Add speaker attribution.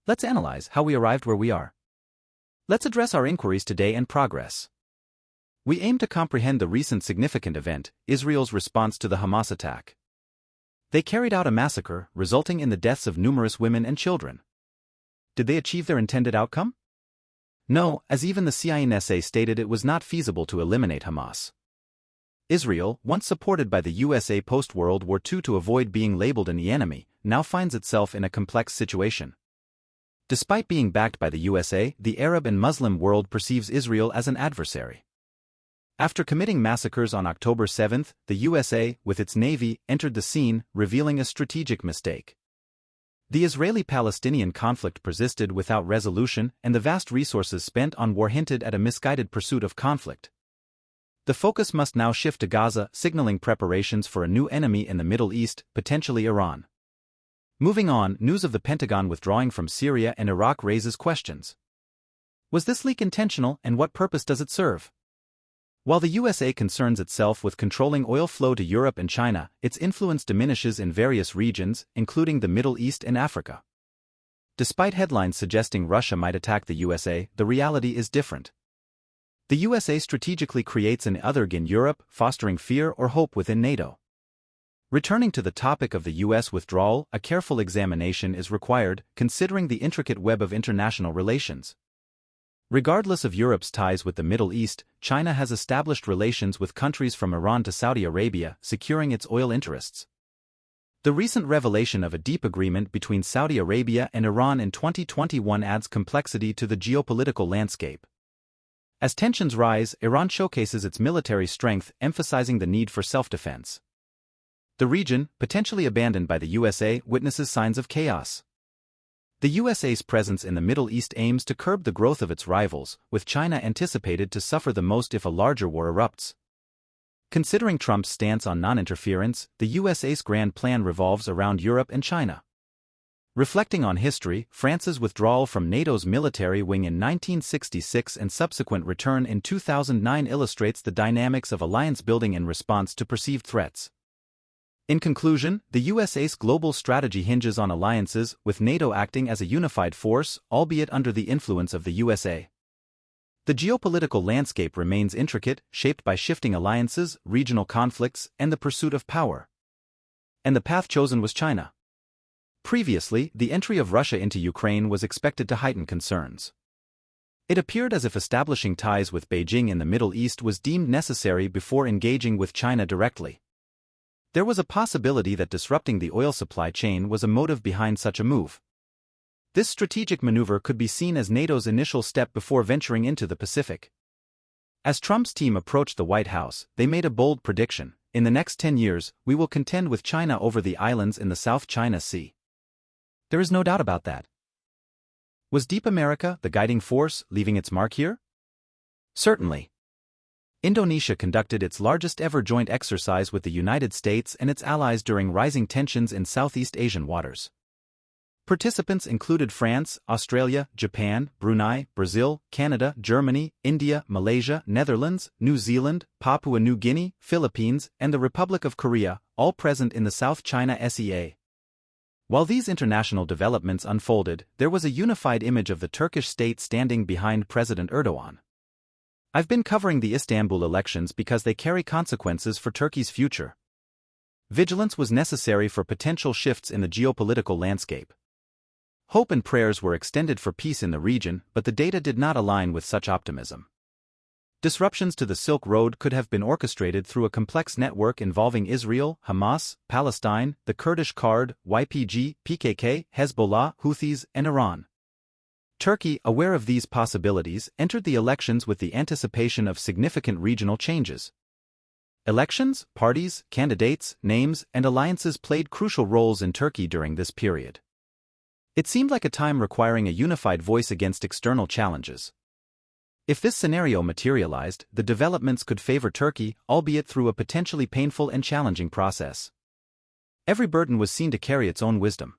Speaker 1: Let's analyze how we arrived where we are. Let's address our inquiries today and progress. We aim to comprehend the recent significant event, Israel's response to the Hamas attack. They carried out a massacre, resulting in the deaths of numerous women and children. Did they achieve their intended outcome? No, as even the CNSA stated it was not feasible to eliminate Hamas. Israel, once supported by the USA post-World War II to avoid being labeled an enemy, now finds itself in a complex situation. Despite being backed by the USA, the Arab and Muslim world perceives Israel as an adversary. After committing massacres on October 7, the USA, with its navy, entered the scene, revealing a strategic mistake. The Israeli-Palestinian conflict persisted without resolution, and the vast resources spent on war hinted at a misguided pursuit of conflict. The focus must now shift to Gaza, signaling preparations for a new enemy in the Middle East, potentially Iran. Moving on, news of the Pentagon withdrawing from Syria and Iraq raises questions. Was this leak intentional, and what purpose does it serve? While the USA concerns itself with controlling oil flow to Europe and China, its influence diminishes in various regions, including the Middle East and Africa. Despite headlines suggesting Russia might attack the USA, the reality is different. The USA strategically creates an other in Europe, fostering fear or hope within NATO. Returning to the topic of the US withdrawal, a careful examination is required, considering the intricate web of international relations. Regardless of Europe's ties with the Middle East, China has established relations with countries from Iran to Saudi Arabia, securing its oil interests. The recent revelation of a deep agreement between Saudi Arabia and Iran in 2021 adds complexity to the geopolitical landscape. As tensions rise, Iran showcases its military strength, emphasizing the need for self-defense. The region, potentially abandoned by the USA, witnesses signs of chaos. The USA's presence in the Middle East aims to curb the growth of its rivals, with China anticipated to suffer the most if a larger war erupts. Considering Trump's stance on non-interference, the USA's grand plan revolves around Europe and China. Reflecting on history, France's withdrawal from NATO's military wing in 1966 and subsequent return in 2009 illustrates the dynamics of alliance building in response to perceived threats. In conclusion, the USA's global strategy hinges on alliances, with NATO acting as a unified force, albeit under the influence of the USA. The geopolitical landscape remains intricate, shaped by shifting alliances, regional conflicts, and the pursuit of power. And the path chosen was China. Previously, the entry of Russia into Ukraine was expected to heighten concerns. It appeared as if establishing ties with Beijing in the Middle East was deemed necessary before engaging with China directly. There was a possibility that disrupting the oil supply chain was a motive behind such a move. This strategic maneuver could be seen as NATO's initial step before venturing into the Pacific. As Trump's team approached the White House, they made a bold prediction: in the next 10 years, we will contend with China over the islands in the South China Sea. There is no doubt about that. Was Deep America the guiding force, leaving its mark here? Certainly. Indonesia conducted its largest ever joint exercise with the United States and its allies during rising tensions in Southeast Asian waters. Participants included France, Australia, Japan, Brunei, Brazil, Canada, Germany, India, Malaysia, Netherlands, New Zealand, Papua New Guinea, Philippines, and the Republic of Korea, all present in the South China Sea. While these international developments unfolded, there was a unified image of the Turkish state standing behind President Erdogan. I've been covering the Istanbul elections because they carry consequences for Turkey's future. Vigilance was necessary for potential shifts in the geopolitical landscape. Hope and prayers were extended for peace in the region, but the data did not align with such optimism. Disruptions to the Silk Road could have been orchestrated through a complex network involving Israel, Hamas, Palestine, the Kurdish Kurd, YPG, PKK, Hezbollah, Houthis, and Iran. Turkey, aware of these possibilities, entered the elections with the anticipation of significant regional changes. Elections, parties, candidates, names, and alliances played crucial roles in Turkey during this period. It seemed like a time requiring a unified voice against external challenges. If this scenario materialized, the developments could favor Turkey, albeit through a potentially painful and challenging process. Every burden was seen to carry its own wisdom.